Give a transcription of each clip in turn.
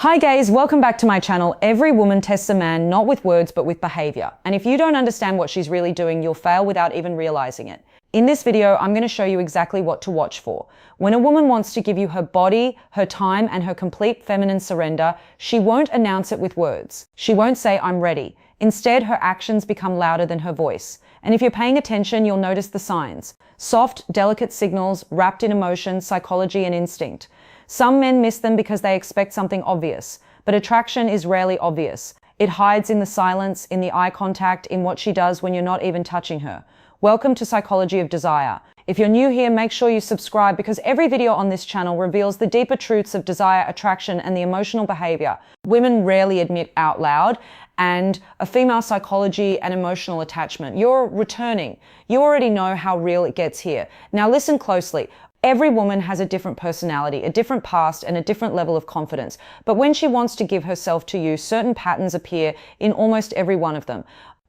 Hi guys, welcome back to my channel. Every woman tests a man not with words but with behavior. And if you don't understand what she's really doing, you'll fail without even realizing it. In this video, I'm going to show you exactly what to watch for. When a woman wants to give you her body, her time, and her complete feminine surrender, she won't announce it with words. She won't say, "I'm ready." Instead, her actions become louder than her voice. And if you're paying attention, you'll notice the signs. Soft, delicate signals wrapped in emotion, psychology, and instinct. Some men miss them because they expect something obvious, but attraction is rarely obvious. It hides in the silence, in the eye contact, in what she does when you're not even touching her. Welcome to Psychology of Desire. If you're new here, make sure you subscribe because every video on this channel reveals the deeper truths of desire, attraction, and the emotional behavior women rarely admit out loud, and a female psychology and emotional attachment. You're returning. You already know how real it gets here. Now listen closely. Every woman has a different personality, a different past, and a different level of confidence. But when she wants to give herself to you, certain patterns appear in almost every one of them.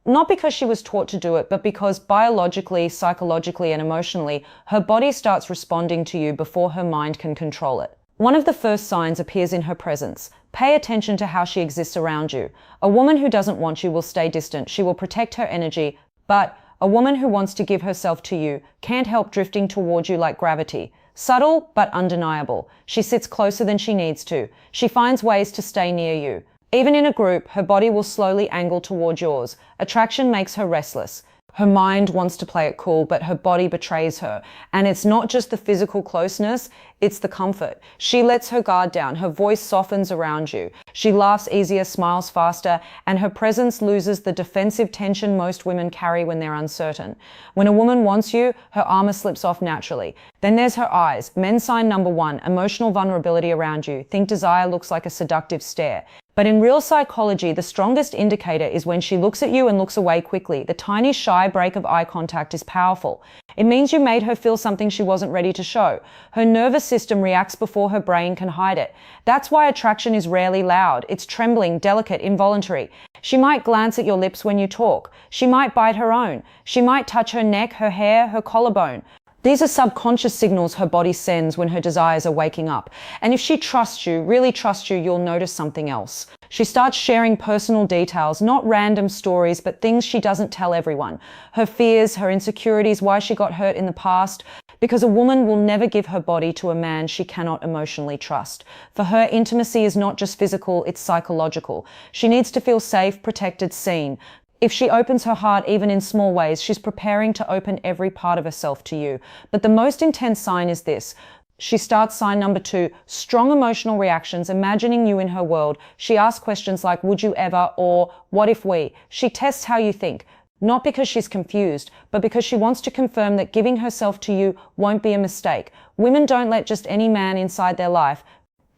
Not because she was taught to do it, but because biologically, psychologically, and emotionally, her body starts responding to you before her mind can control it. One of the first signs appears in her presence. Pay attention to how she exists around you. A woman who doesn't want you will stay distant. She will protect her energy, but a woman who wants to give herself to you can't help drifting toward you like gravity. Subtle, but undeniable. She sits closer than she needs to. She finds ways to stay near you. Even in a group, her body will slowly angle toward yours. Attraction makes her restless. Her mind wants to play it cool, but her body betrays her. And it's not just the physical closeness, it's the comfort. She lets her guard down, her voice softens around you. She laughs easier, smiles faster, and her presence loses the defensive tension most women carry when they're uncertain. When a woman wants you, her armor slips off naturally. Then there's her eyes. Men sign number 1, emotional vulnerability around you. Think desire looks like a seductive stare. But in real psychology, the strongest indicator is when she looks at you and looks away quickly. The tiny shy break of eye contact is powerful. It means you made her feel something she wasn't ready to show. Her nervous system reacts before her brain can hide it. That's why attraction is rarely loud. It's trembling, delicate, involuntary. She might glance at your lips when you talk. She might bite her own. She might touch her neck, her hair, her collarbone. These are subconscious signals her body sends when her desires are waking up. And if she trusts you, really trusts you, you'll notice something else. She starts sharing personal details, not random stories, but things she doesn't tell everyone. Her fears, her insecurities, why she got hurt in the past. Because a woman will never give her body to a man she cannot emotionally trust. For her, intimacy is not just physical, it's psychological. She needs to feel safe, protected, seen. If she opens her heart even in small ways, she's preparing to open every part of herself to you. But the most intense sign is this. She starts sign number 2, strong emotional reactions, imagining you in her world. She asks questions like, "Would you ever?" or "What if we?" She tests how you think, not because she's confused, but because she wants to confirm that giving herself to you won't be a mistake. Women don't let just any man inside their life.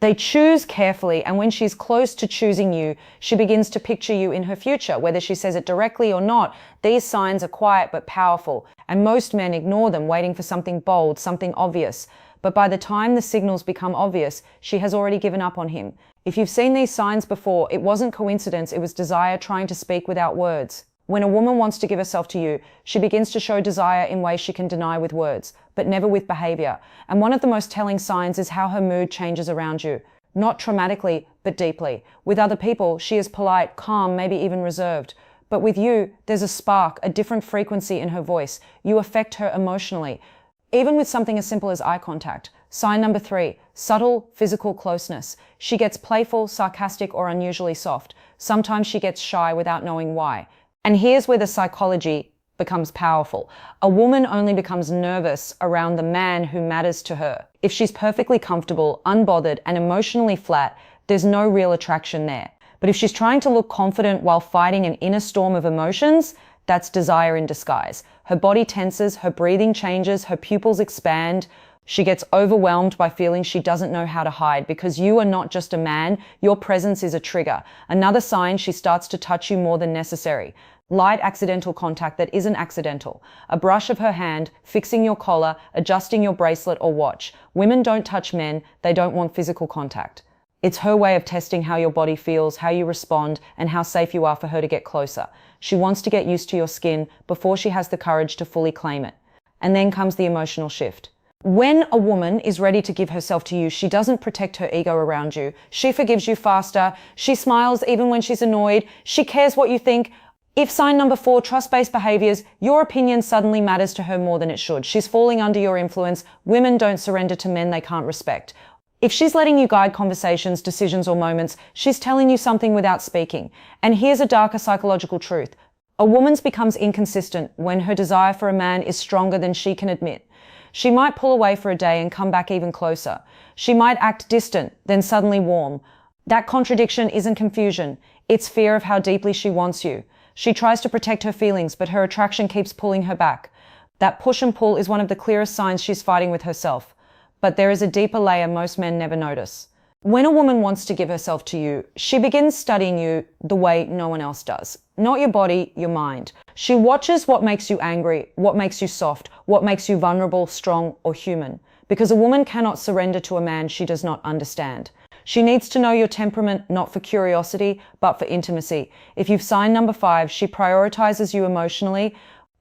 They choose carefully, and when she's close to choosing you, she begins to picture you in her future. Whether she says it directly or not, these signs are quiet but powerful, and most men ignore them, waiting for something bold, something obvious. But by the time the signals become obvious, she has already given up on him. If you've seen these signs before, it wasn't coincidence, it was desire trying to speak without words. When a woman wants to give herself to you, she begins to show desire in ways she can deny with words, but never with behavior. And one of the most telling signs is how her mood changes around you. Not traumatically, but deeply. With other people, she is polite, calm, maybe even reserved. But with you, there's a spark, a different frequency in her voice. You affect her emotionally. Even with something as simple as eye contact. Sign number 3, subtle physical closeness. She gets playful, sarcastic, or unusually soft. Sometimes she gets shy without knowing why. And here's where the psychology becomes powerful. A woman only becomes nervous around the man who matters to her. If she's perfectly comfortable, unbothered, and emotionally flat, there's no real attraction there. But if she's trying to look confident while fighting an inner storm of emotions, that's desire in disguise. Her body tenses, her breathing changes, her pupils expand. She gets overwhelmed by feelings she doesn't know how to hide. Because you are not just a man, your presence is a trigger. Another sign, she starts to touch you more than necessary. Light accidental contact that isn't accidental. A brush of her hand, fixing your collar, adjusting your bracelet or watch. Women don't touch men, they don't want physical contact. It's her way of testing how your body feels, how you respond, and how safe you are for her to get closer. She wants to get used to your skin before she has the courage to fully claim it. And then comes the emotional shift. When a woman is ready to give herself to you, she doesn't protect her ego around you. She forgives you faster. She smiles even when she's annoyed. She cares what you think. If sign number 4, trust-based behaviors, your opinion suddenly matters to her more than it should. She's falling under your influence. Women don't surrender to men they can't respect. If she's letting you guide conversations, decisions, or moments, she's telling you something without speaking. And here's a darker psychological truth. A woman's becomes inconsistent when her desire for a man is stronger than she can admit. She might pull away for a day and come back even closer. She might act distant, then suddenly warm. That contradiction isn't confusion. It's fear of how deeply she wants you. She tries to protect her feelings, but her attraction keeps pulling her back. That push and pull is one of the clearest signs she's fighting with herself. But there is a deeper layer most men never notice. When a woman wants to give herself to you, she begins studying you the way no one else does. Not your body, your mind. She watches what makes you angry, what makes you soft, what makes you vulnerable, strong, or human. Because a woman cannot surrender to a man she does not understand. She needs to know your temperament, not for curiosity, but for intimacy. If you've signed number 5, she prioritizes you emotionally.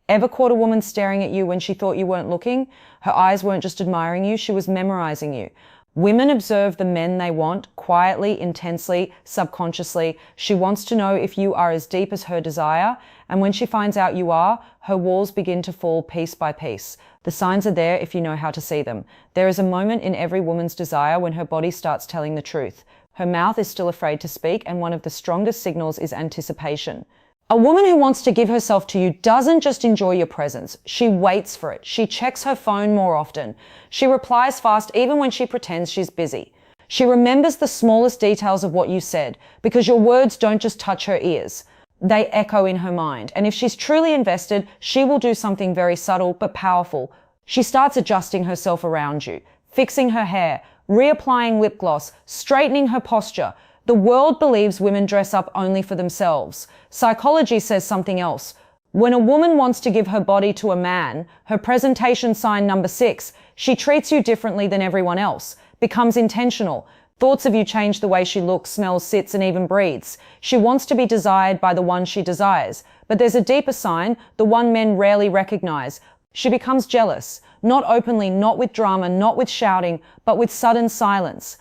Ever caught a woman staring at you when she thought you weren't looking? Her eyes weren't just admiring you, she was memorizing you. Women observe the men they want quietly, intensely, subconsciously. She wants to know if you are as deep as her desire, and when she finds out you are, her walls begin to fall piece by piece. The signs are there if you know how to see them. There is a moment in every woman's desire when her body starts telling the truth. Her mouth is still afraid to speak, and one of the strongest signals is anticipation. A woman who wants to give herself to you doesn't just enjoy your presence. She waits for it. She checks her phone more often. She replies fast even when she pretends she's busy. She remembers the smallest details of what you said because your words don't just touch her ears. They echo in her mind. And if she's truly invested, she will do something very subtle but powerful. She starts adjusting herself around you, fixing her hair, reapplying lip gloss, straightening her posture. The world believes women dress up only for themselves. Psychology says something else. When a woman wants to give her body to a man, her presentation sign number 6, she treats you differently than everyone else, becomes intentional. Thoughts of you change the way she looks, smells, sits, and even breathes. She wants to be desired by the one she desires. But there's a deeper sign, the one men rarely recognize. She becomes jealous. Not openly, not with drama, not with shouting, but with sudden silence.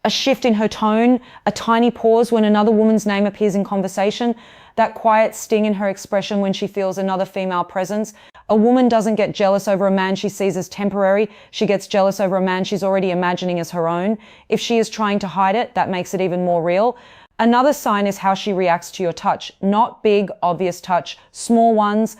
A shift in her tone, a tiny pause when another woman's name appears in conversation, that quiet sting in her expression when she feels another female presence. A woman doesn't get jealous over a man she sees as temporary. She gets jealous over a man she's already imagining as her own. If she is trying to hide it, that makes it even more real. Another sign is how she reacts to your touch. Not big, obvious touch, small ones,